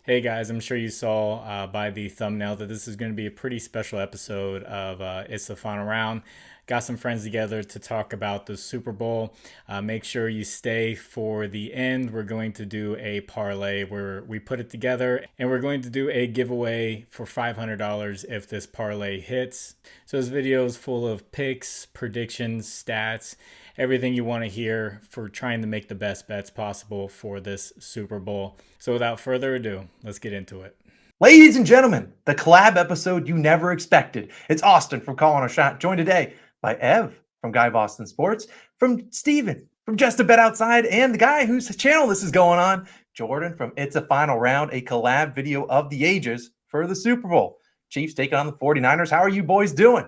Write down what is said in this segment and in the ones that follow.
Hey guys, I'm sure you saw by the thumbnail that this is going to be a pretty special episode of It's the Final Round. Got some friends together to talk about the Super Bowl. Make sure you stay for the end. We're going to do a parlay where we put it together and we're going to do a giveaway for $500 if this parlay hits. So this video is full of picks, predictions, stats, everything you want to hear for trying to make the best bets possible for this Super Bowl. So without further ado, let's get into it. Ladies and gentlemen, the collab episode you never expected. It's Austin from Calling a Shot, joined today by Ev from Guy Boston Sports, from Steven from Just a Bet Outside, and the guy whose channel this is going on, Jordan from It's a Final Round, a collab video of the ages for the Super Bowl. Chiefs taking on the 49ers. How are you boys doing?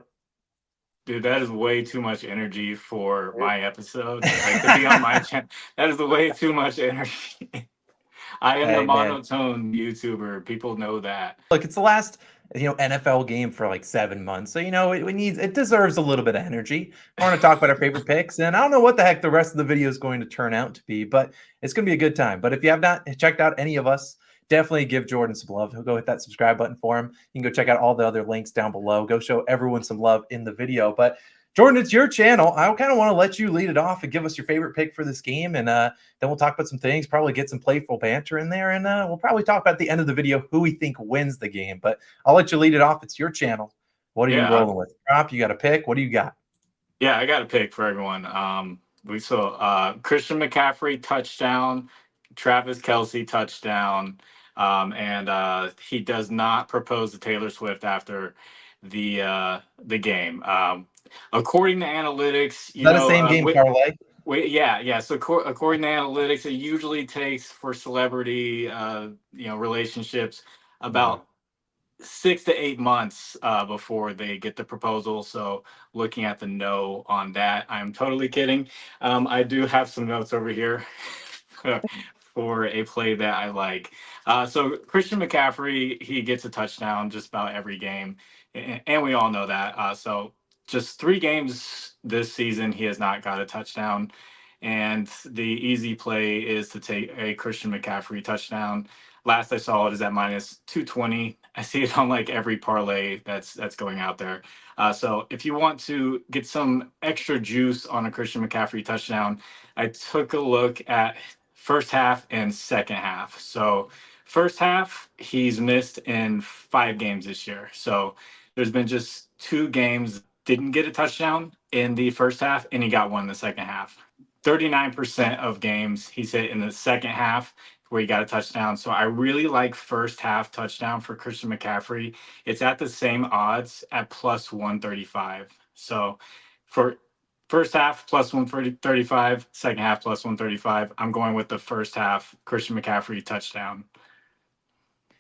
Dude, that is way too much energy for my episode. Like to be on my channel, that is way too much energy. I am the Hey, man. monotone YouTuber. People know that. Look, it's the last NFL game for like 7 months, so it deserves a little bit of energy. I want to talk about our favorite picks, and I don't know what the heck the rest of the video is going to turn out to be, but it's going to be a good time. But if you have not checked out any of us, definitely give Jordan some love. Go hit that subscribe button for him. You can go check out all the other links down below. Go show everyone some love in the video. But Jordan, it's your channel. I kind of want to let you lead it off and give us your favorite pick for this game, and then we'll talk about some things, probably get some playful banter in there, and we'll probably talk about at the end of the video who we think wins the game. But I'll let you lead it off. It's your channel. What are you rolling with? Prop, you got a pick? What do you got? Yeah, I got a pick for everyone. We saw Christian McCaffrey touchdown, Travis Kelsey touchdown, and he does not propose to Taylor Swift after the game. According to analytics, Is that a same game parlay? wait, yeah. So according to analytics, it usually takes for celebrity, relationships about 6 to 8 months before they get the proposal. So looking at the no on that, I'm totally kidding. I do have some notes over here for a play that I like. So Christian McCaffrey, he gets a touchdown just about every game, and we all know that. So just 3 games this season, he has not got a touchdown. And the easy play is to take a Christian McCaffrey touchdown. Last I saw it is at minus 220. I see it on like every parlay that's going out there. So if you want to get some extra juice on a Christian McCaffrey touchdown, I took a look at first half and second half. So first half, he's missed in 5 games this year. So there's been just 2 games didn't get a touchdown in the first half, and he got one in the second half. 39% of games he's hit in the second half where he got a touchdown. So I really like first half touchdown for Christian McCaffrey. It's at the same odds at plus 135. So for first half plus 135, second half plus 135, I'm going with the first half Christian McCaffrey touchdown.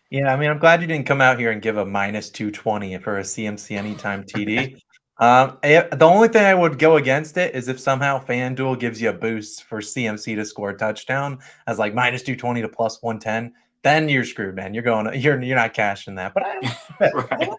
Yeah, I mean, I'm glad you didn't come out here and give a minus 220 for a CMC anytime TD. The only thing I would go against it is if somehow FanDuel gives you a boost for CMC to score a touchdown as like minus 220 to plus 110, then you're screwed, man. You're not cashing that. But I Right.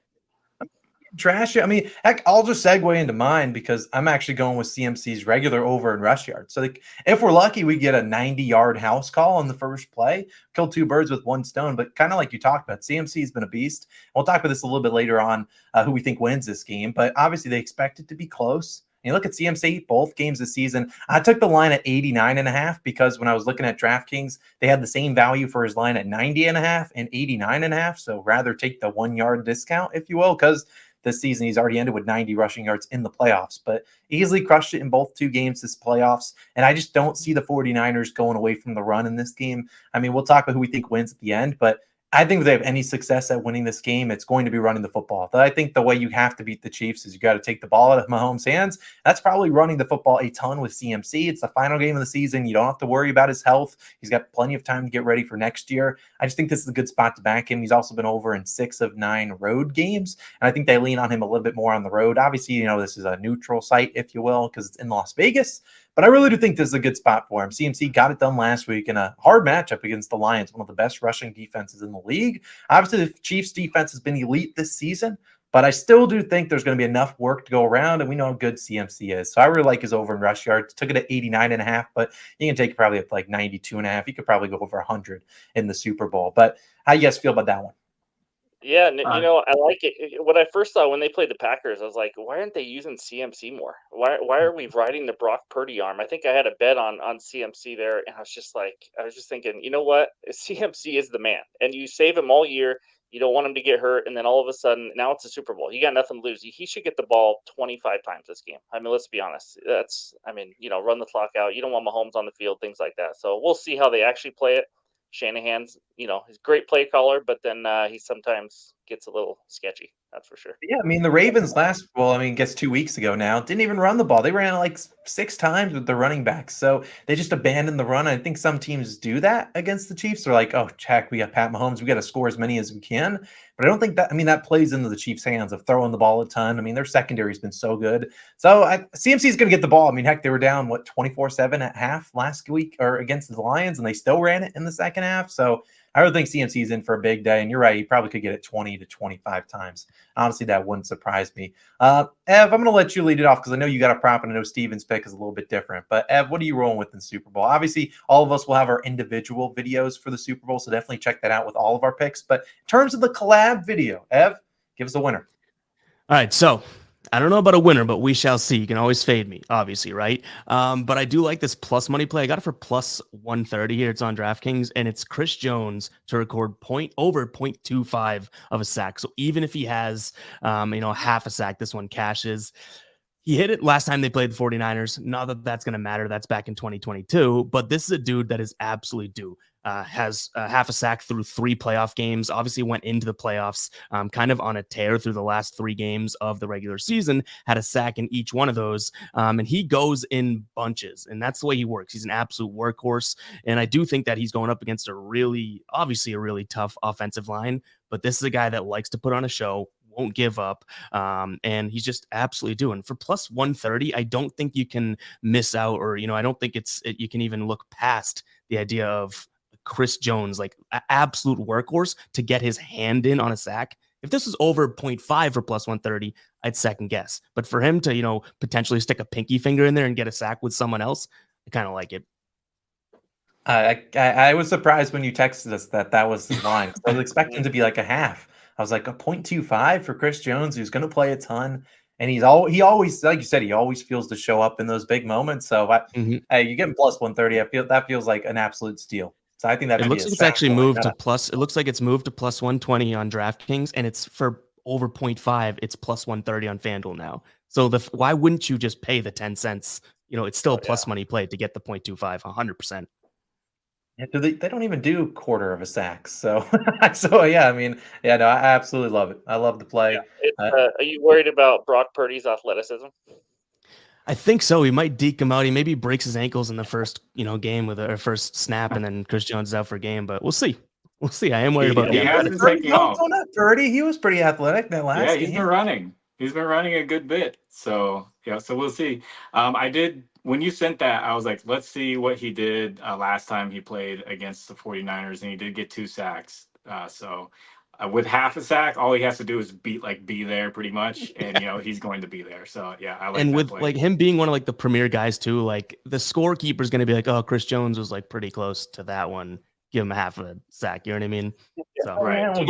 trash it. I mean, heck, I'll just segue into mine because I'm actually going with CMC's regular over and rush yards. So, like, if we're lucky, we get a 90-yard house call on the first play, kill 2 birds with one stone. But kind of like you talked about, CMC has been a beast. We'll talk about this a little bit later on, who we think wins this game. But obviously, they expect it to be close. And you look at CMC, both games this season. I took the line at 89.5 because when I was looking at DraftKings, they had the same value for his line at 90.5 and 89.5. So rather take the 1 yard discount, if you will, because this season he's already ended with 90 rushing yards in the playoffs, but easily crushed it in both 2 games this playoffs. And I just don't see the 49ers going away from the run in this game. I mean, we'll talk about who we think wins at the end, but I think if they have any success at winning this game, it's going to be running the football. But I think the way you have to beat the Chiefs is you got to take the ball out of Mahomes' hands. That's probably running the football a ton with CMC. It's the final game of the season. You don't have to worry about his health. He's got plenty of time to get ready for next year. I just think this is a good spot to back him. He's also been over in 6 of 9 road games, and I think they lean on him a little bit more on the road. Obviously, this is a neutral site, if you will, because it's in Las Vegas. But I really do think this is a good spot for him. CMC got it done last week in a hard matchup against the Lions, one of the best rushing defenses in the league. Obviously, the Chiefs' defense has been elite this season, But I still do think there's going to be enough work to go around, and we know how good CMC is. So I really like his over in rush yards. Took it at 89.5, but you can take it probably at like 92.5. You could probably go over 100 in the Super Bowl. But how you guys feel about that one? Yeah, you know, I like it. When I first saw when they played the Packers, I was like, why aren't they using CMC more? Why are we riding the Brock Purdy arm? I think I had a bet on CMC there, and I was just thinking, you know what? CMC is the man, and you save him all year. You don't want him to get hurt, and then all of a sudden, now it's a Super Bowl. You got nothing to lose. He should get the ball 25 times this game. I mean, let's be honest. Run the clock out. You don't want Mahomes on the field, things like that. So we'll see how they actually play it. Shanahan's, he's a great play caller, but then he sometimes gets a little sketchy. That's for sure. Yeah, I mean, the Ravens guess 2 weeks ago now, didn't even run the ball. They ran it like 6 times with the running backs. So they just abandoned the run. I think some teams do that against the Chiefs. They're like, oh, check, we got Pat Mahomes. We got to score as many as we can. But I don't think that plays into the Chiefs' hands of throwing the ball a ton. I mean, their secondary has been so good. So CMC is going to get the ball. I mean, heck, they were down, 24-7 at half last week or against the Lions, and they still ran it in the second half. So I really think CMC is in for a big day. And you're right, he probably could get it 20 to 25 times. Honestly, that wouldn't surprise me. Ev, I'm going to let you lead it off because I know you got a prop, and I know Steven's pick is a little bit different. But Ev, what are you rolling with in Super Bowl? Obviously, all of us will have our individual videos for the Super Bowl, so definitely check that out with all of our picks. But in terms of the collab video, Ev, give us a winner. All right, so I don't know about a winner, but we shall see. You can always fade me, obviously, right? But I do like this plus money play. I got it for plus 130 here. It's on DraftKings, and it's Chris Jones to record over 0.25 of a sack. So even if he has, half a sack, this one cashes. He hit it last time they played the 49ers. Not that that's going to matter. That's back in 2022. But this is a dude that is absolutely due. Has half a sack through 3 playoff games, obviously went into the playoffs kind of on a tear through the last 3 games of the regular season, had a sack in each one of those, and he goes in bunches, and that's the way he works. He's an absolute workhorse, and I do think that he's going up against a really tough offensive line, but this is a guy that likes to put on a show, won't give up, and he's just absolutely doing. For plus 130, I don't think you can miss out, or I don't think you can even look past the idea of Chris Jones, like an absolute workhorse, to get his hand in on a sack. If this was over 0.5 for plus 130, I'd second guess. But for him to, potentially stick a pinky finger in there and get a sack with someone else, I kind of like it. I was surprised when you texted us that was the line. I was expecting to be like a half. I was like a 0.25 for Chris Jones, who's going to play a ton. And he always, like you said, he always feels to show up in those big moments. So hey, you get him plus 130. That feels like an absolute steal. So I think that it looks like it's actually moved to plus. It looks like it's moved to plus 120 on DraftKings, and it's for over 0.5. It's plus 130 on Fanduel now. So why wouldn't you just pay the 10 cents? It's still a plus money play to get the 0.25, 100%. Yeah, they don't even do quarter of a sack. So yeah, no, I absolutely love it. I love the play. Yeah, are you worried about Brock Purdy's athleticism? I think so. He might deke him out. He maybe breaks his ankles in the first, game with a first snap, and then Chris Jones is out for a game. But we'll see. We'll see. I am worried about the Purdy. He was pretty athletic that last game. Yeah, he's been running. He's been running a good bit. So yeah, so we'll see. I did when you sent that, I was like, let's see what he did last time he played against the 49ers, and he did get 2 sacks. With half a sack, all he has to do is be there pretty much, and he's going to be there. So yeah, I like. And that with play. like him being one of the premier guys too, like the scorekeeper is going to be like, oh, Chris Jones was like pretty close to that one. Give him a half a sack. You know what I mean? Yeah. So right.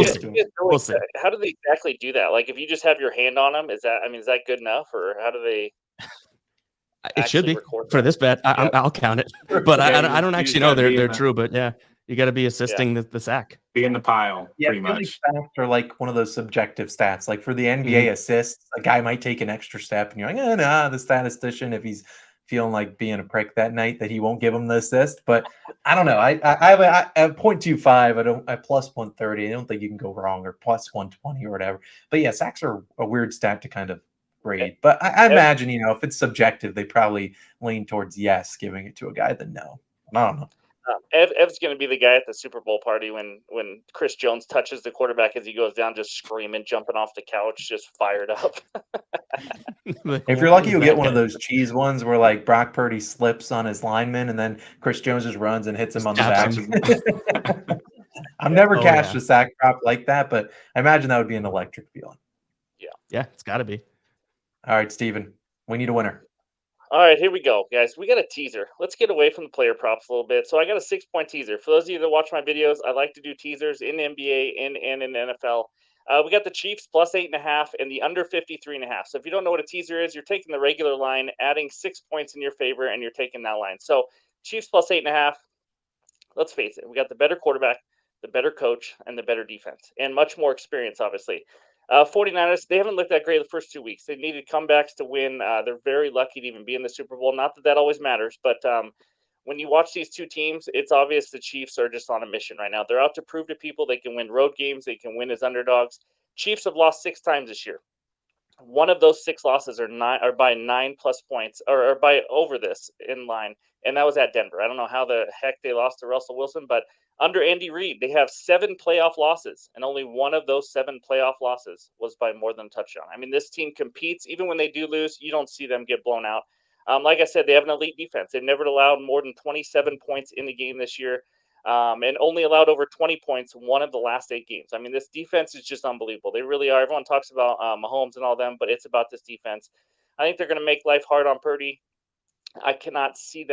We'll see. How do they exactly do that? Like if you just have your hand on them, is that good enough, or how do they? It should be for this bet. I'll count it, but I don't actually know they're true. But yeah. You got to be assisting the sack. Be in the pile, pretty much. Stats are like one of those subjective stats. Like for the NBA assists, a guy might take an extra step, and you're like, the statistician, if he's feeling like being a prick that night, that he won't give him the assist. But I don't know. I at 0.25, I plus 130. I don't think you can go wrong, or plus 120 or whatever. But yeah, sacks are a weird stat to kind of grade. But I imagine, if it's subjective, they probably lean towards yes, giving it to a guy than no. I don't know. Ev's going to be the guy at the Super Bowl party when Chris Jones touches the quarterback as he goes down, just screaming, jumping off the couch, just fired up. If you're lucky, you'll get one of those cheese ones where like Brock Purdy slips on his lineman, and then Chris Jones just runs and hits him on the back. I've never cashed a sack prop like that, but I imagine that would be an electric feeling. Yeah, it's got to be. All right, Steven, we need a winner. All right, here we go, guys. We got a teaser. Let's get away from the player props a little bit. So I got a 6-point teaser. For those of you that watch my videos, I like to do teasers in NBA and in NFL. We got the Chiefs plus 8.5 and the under 53.5. So if you don't know what a teaser is, you're taking the regular line, adding 6 points in your favor, and you're taking that line. So Chiefs plus 8.5. Let's face it, we got the better quarterback, the better coach, and the better defense, and much more experience, obviously. 49ers, they haven't looked that great the first 2 weeks. They needed comebacks to win. They're very lucky to even be in the Super Bowl. Not that always matters, but when you watch these two teams, it's obvious the Chiefs are just on a mission right now. They're out to prove to people they can win road games. They can win as underdogs. Chiefs have lost 6 times this year. One of those 6 losses are by 9+ points, or by over this in line, and that was at Denver. I don't know how the heck they lost to Russell Wilson, but under Andy Reid, they have 7 playoff losses, and only one of those 7 playoff losses was by more than a touchdown. I mean, this team competes. Even when they do lose, you don't see them get blown out. Like I said, they have an elite defense. They've never allowed more than 27 points in the game this year. And only allowed over 20 points one of the last 8 games. I mean, this defense is just unbelievable. They really are. Everyone talks about Mahomes and all them, but it's about this defense. I think they're going to make life hard on Purdy. I can't see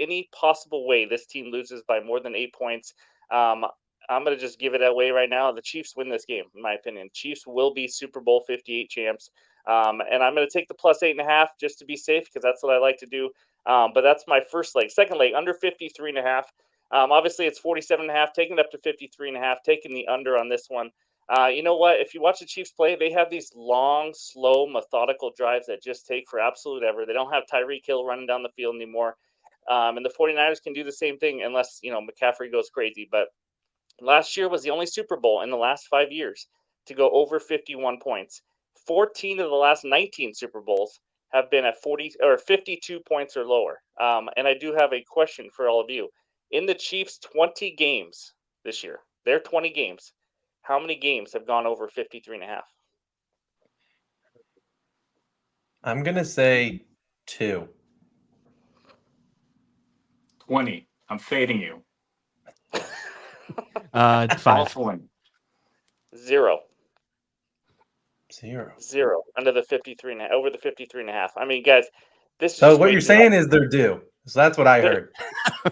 any possible way this team loses by more than 8 points. I'm going to just give it away right now. The Chiefs win this game, in my opinion. Chiefs will be Super Bowl 58 champs. And I'm going to take the plus 8.5 just to be safe, because that's what I like to do. But that's my first leg. Second leg, under 53.5. Obviously, it's 47.5, taking it up to 53.5, taking the under on this one. You know what? If you watch the Chiefs play, they have these long, slow, methodical drives that just take for absolute ever. They don't have Tyreek Hill running down the field anymore. And the 49ers can do the same thing unless, McCaffrey goes crazy. But last year was the only Super Bowl in the last 5 years to go over 51 points. 14 of the last 19 Super Bowls have been at 40 or 52 points or lower. And I do have a question for all of you. In the Chiefs' 20 games this year, their 20 games, how many games have gone over 53.5? I'm going to say 2. 20. I'm fading you. 5. Also win. 0. 0. 0 under the 53.5, over the 53.5. I mean, guys, this is So just what way you're too saying much. is they're due. So that's what I heard.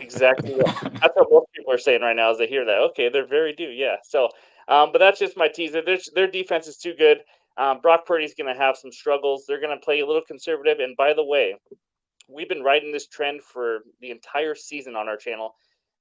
Exactly. That's what most people are saying right now as they hear that. Okay, they're very due. Yeah. So, but that's just my teaser. Their defense is too good. Brock Purdy's going to have some struggles. They're going to play a little conservative. And by the way, we've been riding this trend for the entire season on our channel.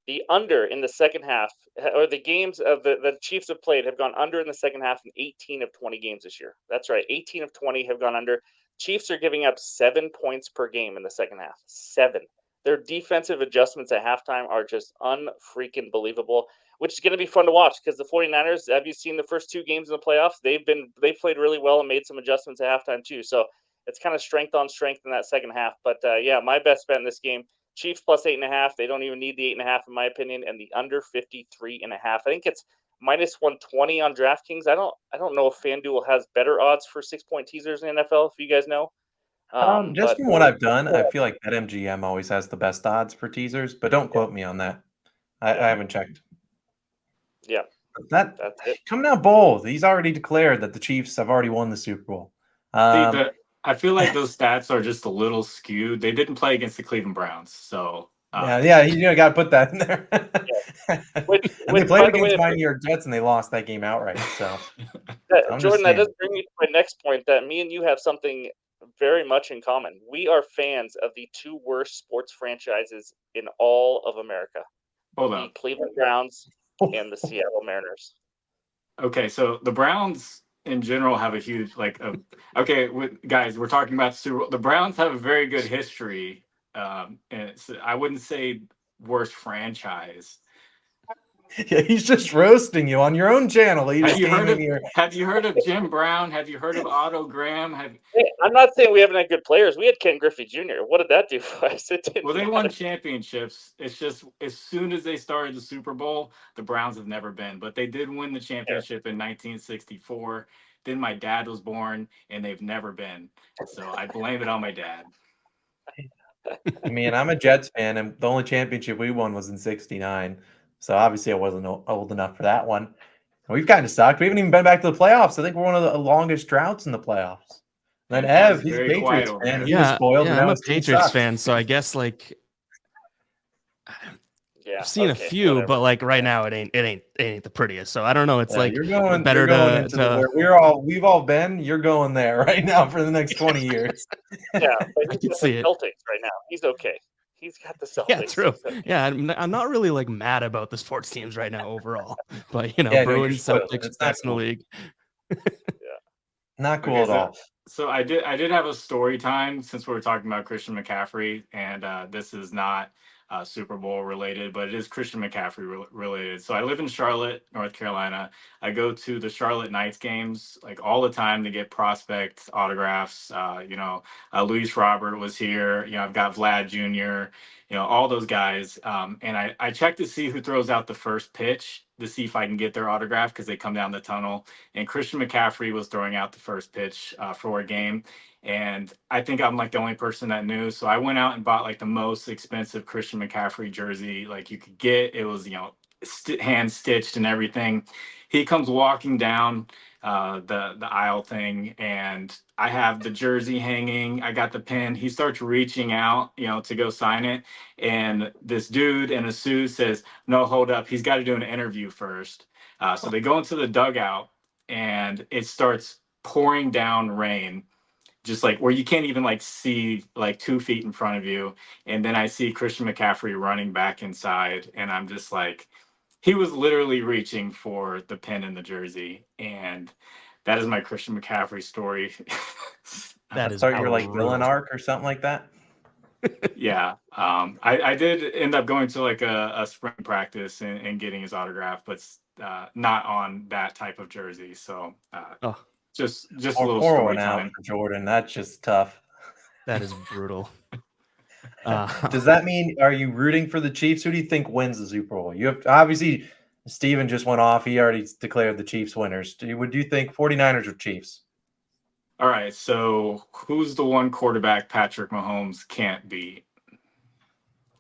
The under in the second half, or the games of the Chiefs have played, have gone under in the second half in 18 of 20 games this year. That's right. 18 of 20 have gone under. Chiefs are giving up 7 points per game in the second half. 7. Their defensive adjustments at halftime are just unfreaking believable, which is going to be fun to watch, because the 49ers, have you seen the first 2 games in the playoffs? They've played really well and made some adjustments at halftime too. So it's kind of strength on strength in that second half. But yeah, my best bet in this game, Chiefs plus 8.5. They don't even need the 8.5 in my opinion, and the under 53.5. I think it's minus 120 on DraftKings. I don't know if Fanduel has better odds for 6-point teasers in the NFL. If you guys know, Just from what I've done, I feel like BetMGM always has the best odds for teasers, but don't quote me on that. I haven't checked. Yeah, that's it. Coming out bold. He's already declared that the Chiefs have already won the Super Bowl. I feel like those stats are just a little skewed. They didn't play against the Cleveland Browns, so yeah, you got to put that in there. Which, they played against my New York Jets and they lost that game outright. So, Jordan, that does bring me to my next point, that me and you have something very much in common. We are fans of the 2 worst sports franchises in all of America: the Cleveland Browns and the Seattle Mariners. Okay, so the Browns in general have a huge guys, we're talking about Super Bowl. The Browns have a very good history, and I wouldn't say worst franchise. Yeah, he's just roasting you on your own channel. Have you heard of Jim Brown? Have you heard of Otto Graham? Hey, I'm not saying we haven't had good players. We had Ken Griffey Jr. What did that do for us? Well, they won championships. It's just as soon as they started the Super Bowl, the Browns have never been. But they did win the championship in 1964. Then my dad was born, and they've never been. So I blame it on my dad. I mean, I'm a Jets fan, and the only championship we won was in '69. So obviously I wasn't old enough for that one. We've kind of sucked. We haven't even been back to the playoffs. I think we're one of the longest droughts in the playoffs. And then Fan's Ev, he's a very quiet Patriots over fan. there. He was spoiled, and I'm now a his team Patriots sucks. fan, so I guess like Yeah, I've seen a few, whatever. but like right now, it ain't the prettiest. So I don't know. It's like you're going better into to where we've all been. You're going there right now for the next 20 years. Yeah, but I he's can got see the it. Celtics right now. He's okay. He's got the Celtics. Yeah, true. He's okay. Yeah, I'm not really like mad about the sports teams right now overall, but you know, Yeah, no, you're Bruins, spoiled. Celtics, It's not best in the cool. league. Not cool Okay, at all. So I did have a story time since we were talking about Christian McCaffrey, and this is not Super Bowl related, but it is Christian McCaffrey related. So I live in Charlotte, North Carolina. I go to the Charlotte Knights games like all the time to get prospect autographs. Luis Robert was here. I've got Vlad Jr. All those guys. And I check to see who throws out the first pitch to see if I can get their autograph because they come down the tunnel. And Christian McCaffrey was throwing out the first pitch for a game. And I think I'm like the only person that knew. So I went out and bought like the most expensive Christian McCaffrey jersey like you could get. It was, hand stitched and everything. He comes walking down the aisle thing, and I have the jersey hanging. I got the pin. He starts reaching out, to go sign it. And this dude in a suit says, "No, hold up. He's got to do an interview first." So they go into the dugout, and it starts pouring down rain, just like where you can't even like see like 2 feet in front of you. And then I see Christian McCaffrey running back inside, and I'm just like, he was literally reaching for the pin in the jersey. And that is my Christian McCaffrey story. That is Start your like brutal. villain arc or something like that. Yeah. I did end up going to like a spring practice and getting his autograph, but not on that type of jersey. So just a little Pour story one out time. for Jordan. That's just tough. That is brutal. Does that mean, are you rooting for the Chiefs? Who do you think wins the Super Bowl? You have obviously, Steven just went off. He already declared the Chiefs winners. Would you think 49ers or Chiefs? All right. So who's the one quarterback Patrick Mahomes can't beat?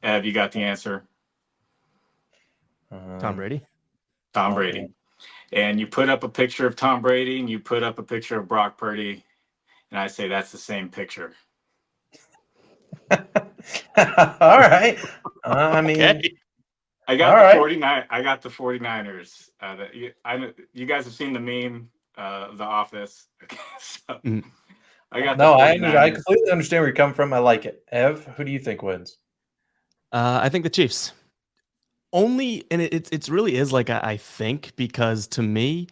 Ev, you got the answer. Tom Brady. Tom Brady. And you put up a picture of Tom Brady and you put up a picture of Brock Purdy, and I say that's the same picture. All right. I mean, Okay. I got the 49. I got the 49ers. You guys have seen the meme, The Office. So I got the 49ers. I completely understand where you're coming from. I like it. Ev, who do you think wins? I think the Chiefs. Only, and it's really is like I think, because to me,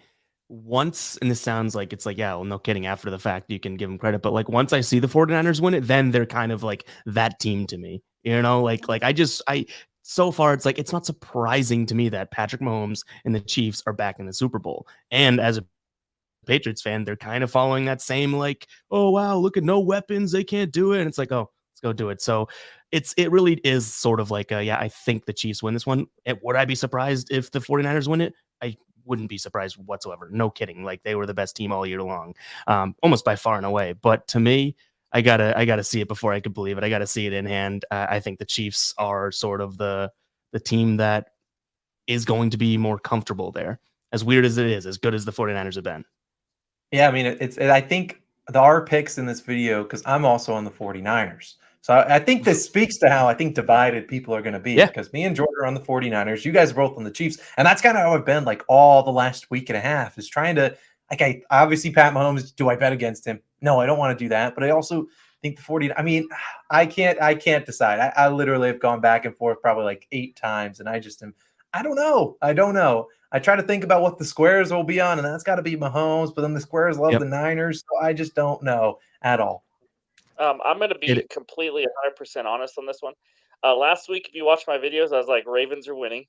once, and this sounds like it's like, yeah, well, no kidding, after the fact you can give them credit, but like once I see the 49ers win it, then they're kind of like that team to me, like I so far it's like it's not surprising to me that Patrick Mahomes and the Chiefs are back in the Super Bowl. And as a Patriots fan, they're kind of following that same like, oh wow, look at no weapons, they can't do it, and it's like, oh, let's go do it. So it really is sort of like yeah, I think the Chiefs win this one. Would I be surprised if the 49ers win it? I wouldn't be surprised whatsoever. No kidding. Like they were the best team all year long, almost by far and away. But to me, I gotta see it before I could believe it. I gotta see it in hand. I think the Chiefs are sort of the team that is going to be more comfortable there. As weird as it is, as good as the 49ers have been. Yeah, I mean, I think our picks in this video, because I'm also on the 49ers. So I think this speaks to how I think divided people are going to be. Yeah. Because me and Jordan are on the 49ers. You guys are both on the Chiefs. And that's kind of how I've been like all the last week and a half, is trying to, like, I obviously Pat Mahomes, do I bet against him? No, I don't want to do that. But I also think the 49, I mean, I can't decide. I literally have gone back and forth probably like 8 times. And I just am, I don't know. I try to think about what the squares will be on, and that's got to be Mahomes. But then the squares love the Niners, so I just don't know at all. I'm going to be completely 100% honest on this one. Last week, if you watched my videos, I was like, Ravens are winning,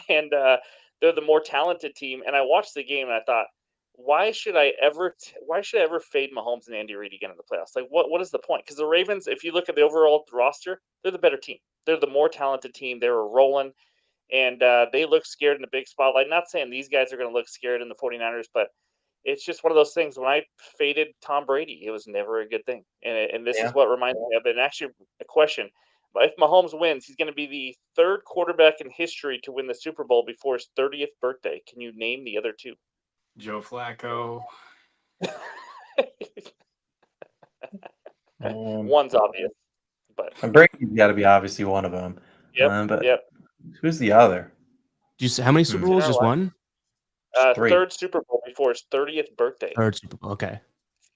and they're the more talented team. And I watched the game, and I thought, why should I ever fade Mahomes and Andy Reid again in the playoffs? Like, what is the point? Because the Ravens, if you look at the overall roster, they're the better team. They're the more talented team. They were rolling. And they look scared in the big spotlight. Not saying these guys are going to look scared in the 49ers, but it's just one of those things. When I faded Tom Brady, it was never a good thing. And this is what reminds me of it. And actually, a question. If Mahomes wins, he's going to be the 3rd quarterback in history to win the Super Bowl before his 30th birthday. Can you name the other 2? Joe Flacco. One's obvious, but Brady's got to be obviously one of them. But who's the other? Do you see how many Super Bowls? Just one? Three. Third Super Bowl before his 30th birthday. Third Super Bowl. Okay.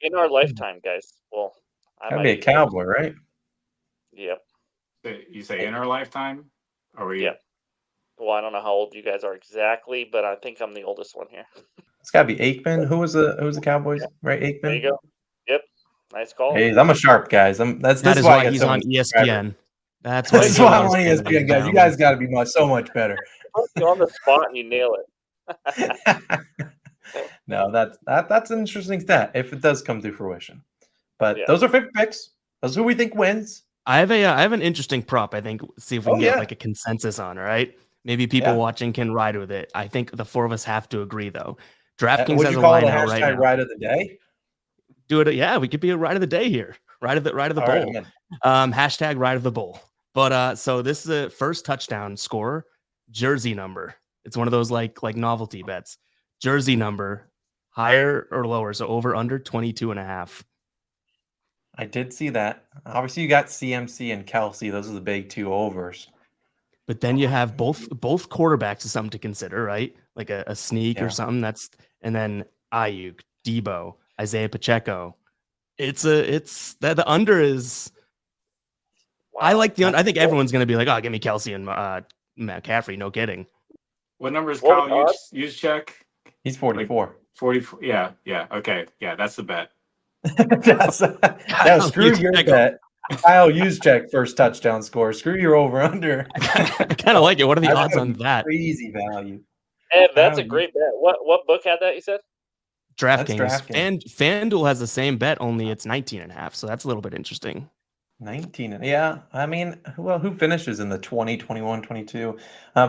In our lifetime, guys. Well, I That'd might be a Cowboy, right? Yep. You say in our lifetime? Or we? Yep. Well, I don't know how old you guys are exactly, but I think I'm the oldest one here. It's got to be Aikman. Who was the Cowboys? Right, Aikman. There you go. Yep. Nice call. Hey, I'm a sharp guys. That is why he's on ESPN. That's why I'm on ESPN, guys. You guys got to be so much better. You're on the spot and you nail it. No, that's an interesting stat if it does come to fruition. But those are favorite picks. Those are who we think wins. I have an interesting prop. I think see if we can get like a consensus on. All right, maybe people watching can ride with it. I think the four of us have to agree though. DraftKings has a line out right now. Ride of the day. Do it. Yeah, we could be a ride of the day here. Ride of the bowl. Hashtag ride of the bowl. But so this is a first touchdown score, jersey number. It's one of those like novelty bets. Jersey number, higher or lower. So over under 22.5. I did see that. Obviously, you got CMC and Kelsey. Those are the big two overs. But then you have both quarterbacks is something to consider, right? Like a sneak or something. And then Ayuk, Debo, Isaiah Pacheco. The under is. Wow. I like the under. I think everyone's going to be like, oh, give me Kelsey and McCaffrey. No kidding. What number is Kyle Juszczyk? He's 44. Like 44. Yeah. Okay. Yeah, that's the bet. Now screw your bet. Kyle Juszczyk first touchdown score. Screw your over under. I kind of like it. What are the odds on that? Crazy value. Ed, that's a great bet. What book had that? You said DraftKings. Fanduel has the same bet, only it's 19.5. So that's a little bit interesting. 19. Yeah. I mean, who finishes in the 20, 21, 22?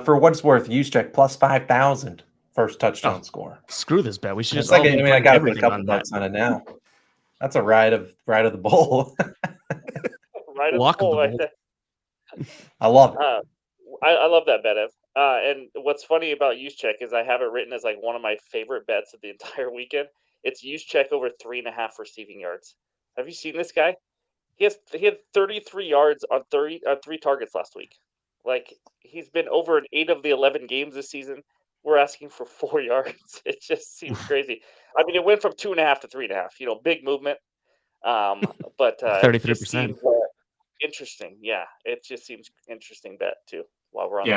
For what it's worth, Juszczyk plus 5,000 first touchdown score. Screw this bet. We should just. I got to put a couple bucks on it now. That's a ride of the bowl. Walk of the bowl. I love it. I love that bet, Ev. And what's funny about Juszczyk is I have it written as like one of my favorite bets of the entire weekend. It's Juszczyk over 3.5 receiving yards. Have you seen this guy? He had 33 yards on 3 targets last week. Like he's been over in 8 of the 11 games this season. We're asking for 4 yards. It just seems crazy. I mean, it went from 2.5 to 3.5. Big movement. But 33%. Interesting. Yeah, it just seems interesting bet too. While we're on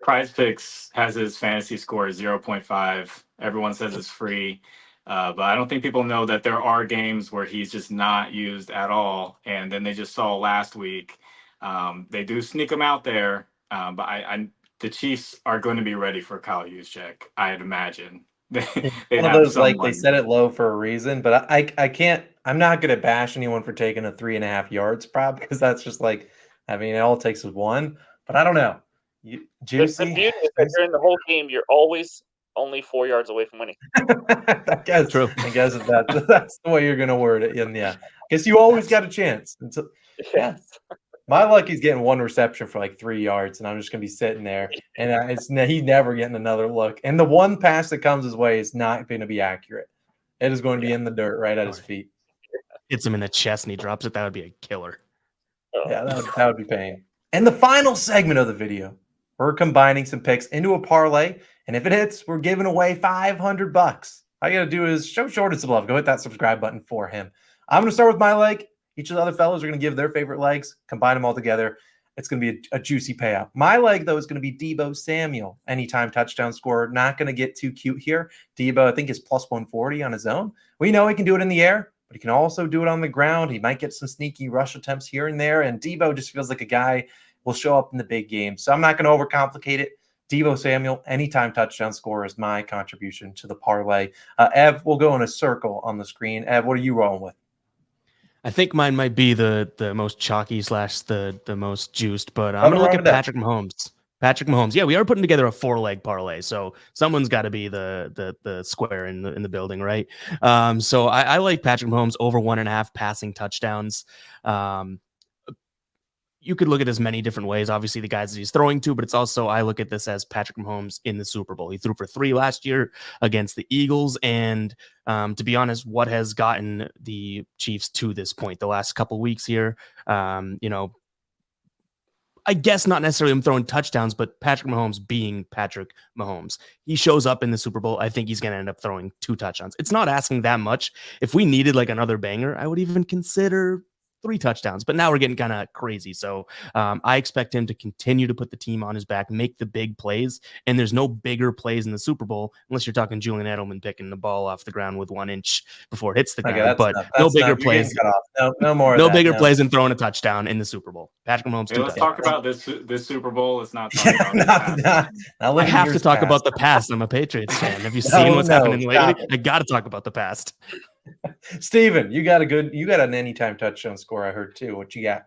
Prizepicks has his fantasy score 0.5. Everyone says it's free. But I don't think people know that there are games where he's just not used at all. And then they just saw last week. They do sneak him out there. But the Chiefs are going to be ready for Kyle Juszczyk, I'd imagine. One of those, like, they set it low for a reason. But I can't. I'm not going to bash anyone for taking a 3.5 yards prop because that's just like, I mean, it all it takes is one. But I don't know. Juicy. The beauty is that during the whole game, you're always only 4 yards away from winning. I guess that's the way you're going to word it. And I guess you always got a chance. My lucky's getting one reception for like 3 yards, and I'm just going to be sitting there. And he's never getting another look. And the one pass that comes his way is not going to be accurate. It is going to be in the dirt right at his feet. Hits him in the chest and he drops it. That would be a killer. Yeah, that would be pain. And the final segment of the video, we're combining some picks into a parlay. And if it hits, we're giving away $500. All you got to do is show Jordan some love. Go hit that subscribe button for him. I'm going to start with my leg. Each of the other fellows are going to give their favorite legs, combine them all together. It's going to be a juicy payout. My leg, though, is going to be Debo Samuel. Anytime touchdown scorer. Not going to get too cute here. Debo, I think, is plus 140 on his own. We know he can do it in the air, but he can also do it on the ground. He might get some sneaky rush attempts here and there. And Debo just feels like a guy will show up in the big game. So I'm not going to overcomplicate it. Debo Samuel, anytime touchdown scorer is my contribution to the parlay. Ev, we'll go in a circle on the screen. Ev, what are you rolling with? I think mine might be the most chalky / the most juiced, but I'm going to look at Patrick Mahomes. Patrick Mahomes. Yeah, we are putting together a 4-leg parlay, so someone's got to be the square in the building, right? So I like Patrick Mahomes over 1.5 passing touchdowns. you could look at it as many different ways. Obviously, the guys that he's throwing to, but it's also, I look at this as Patrick Mahomes in the Super Bowl. He threw for 3 last year against the Eagles. And to be honest, what has gotten the Chiefs to this point the last couple weeks here, I guess not necessarily him throwing touchdowns, but Patrick Mahomes being Patrick Mahomes. He shows up in the Super Bowl. I think he's going to end up throwing 2 touchdowns. It's not asking that much. If we needed like another banger, I would even consider 3 touchdowns, but now we're getting kind of crazy. So I expect him to continue to put the team on his back, make the big plays. And there's no bigger plays in the Super Bowl, unless you're talking Julian Edelman picking the ball off the ground with 1 inch before it hits the ground. But no bigger plays. No more. No bigger plays than throwing a touchdown in the Super Bowl. Patrick Mahomes. Hey, let's talk about this Super Bowl. Let's not talk about I have to talk about the past. I'm a Patriots fan. Have you seen what's happening lately? I got to talk about the past. Steven, you got an anytime touchdown score, I heard too. What you got?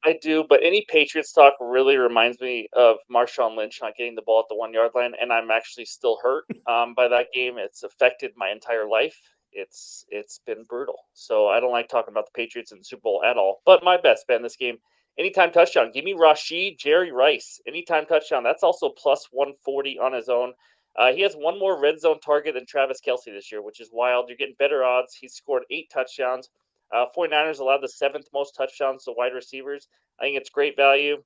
I do, but any Patriots talk really reminds me of Marshawn Lynch not getting the ball at the 1 yard line, and I'm actually still hurt by that game. It's affected my entire life. It's been brutal. So I don't like talking about the Patriots in the Super Bowl at all. But my best bet in this game, anytime touchdown. Give me Jerry Rice, anytime touchdown. That's also plus 140 on his own. He has 1 more red zone target than Travis Kelce this year, which is wild. You're getting better odds. He's scored 8 touchdowns. 49ers allowed the 7th most touchdowns to wide receivers. I think it's great value.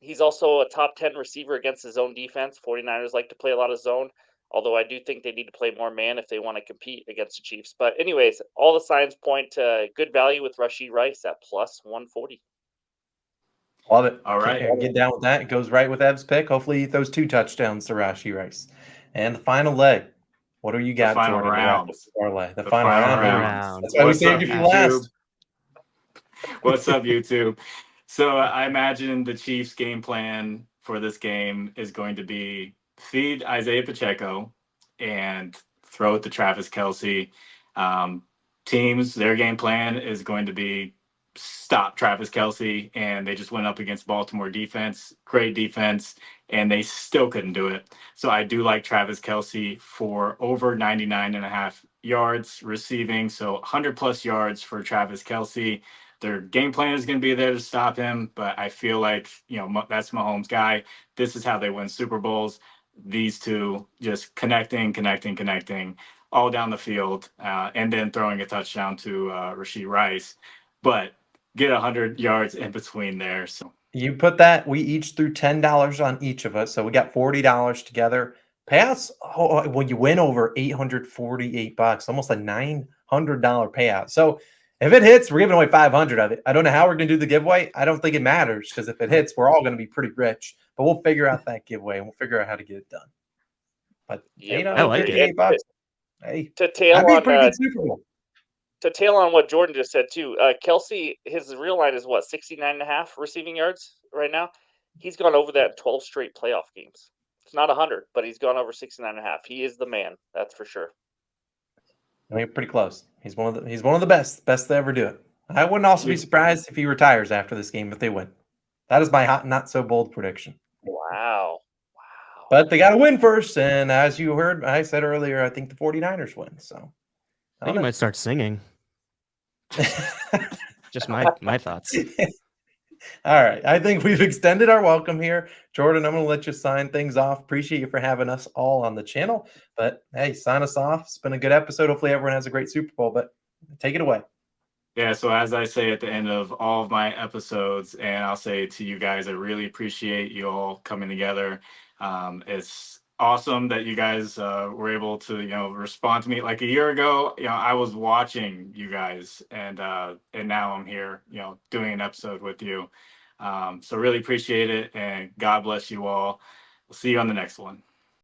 He's also a top 10 receiver against his own defense. 49ers like to play a lot of zone, although I do think they need to play more man if they want to compete against the Chiefs. But anyways, all the signs point to good value with Rashee Rice at plus 140. Love it. All right. Get down with that. It goes right with Ev's pick. Hopefully he throws 2 touchdowns to Rashee Rice. And the final leg. What do you got, final Jordan? round. The final round. That's why we saved you for last. What's up, YouTube? So I imagine the Chiefs' game plan for this game is going to be feed Isaiah Pacheco and throw it to Travis Kelce. Teams, their game plan is going to be stop Travis Kelce, and they just went up against Baltimore defense, great defense, and they still couldn't do it. So I do like Travis Kelce for over 99.5 yards receiving, so 100 plus yards for Travis Kelce. Their game plan is going to be there to stop him, but I feel like, that's Mahomes' guy. This is how they win Super Bowls. These two just connecting all down the field, and then throwing a touchdown to Rashee Rice. But get 100 yards in between there. So you put that, we each threw $10 on each of us. So we got $40 together. Payouts, when you win over $848, almost a $900 payout. So if it hits, we're giving away 500 of it. I don't know how we're going to do the giveaway. I don't think it matters, because if it hits, we're all going to be pretty rich. But we'll figure out that giveaway, and we'll figure out how to get it done. But I like it. $858. Hey, to tail that'd be a on pretty good Super Bowl. To tail on what Jordan just said too, Kelce, his real line is what, 69.5 receiving yards right now. He's gone over that in 12 straight playoff games. It's not 100, but he's gone over 69.5. He is the man, that's for sure. I mean, pretty close. He's one of the best to ever do it. I wouldn't also be surprised if he retires after this game if they win. That is my hot, not so bold prediction. Wow. But they got to win first, and as you heard, I said earlier, I think the 49ers win. So I think you might start singing. Just my thoughts. All right. I think we've extended our welcome here. Jordan, I'm going to let you sign things off. Appreciate you for having us all on the channel. But hey, sign us off. It's been a good episode. Hopefully everyone has a great Super Bowl, but take it away. Yeah, so as I say at the end of all of my episodes, and I'll say to you guys, I really appreciate you all coming together. It's awesome that you guys were able to, respond to me. Like a year ago, I was watching you guys, and now I'm here, doing an episode with you. So really appreciate it, and God bless you all. We'll see you on the next one.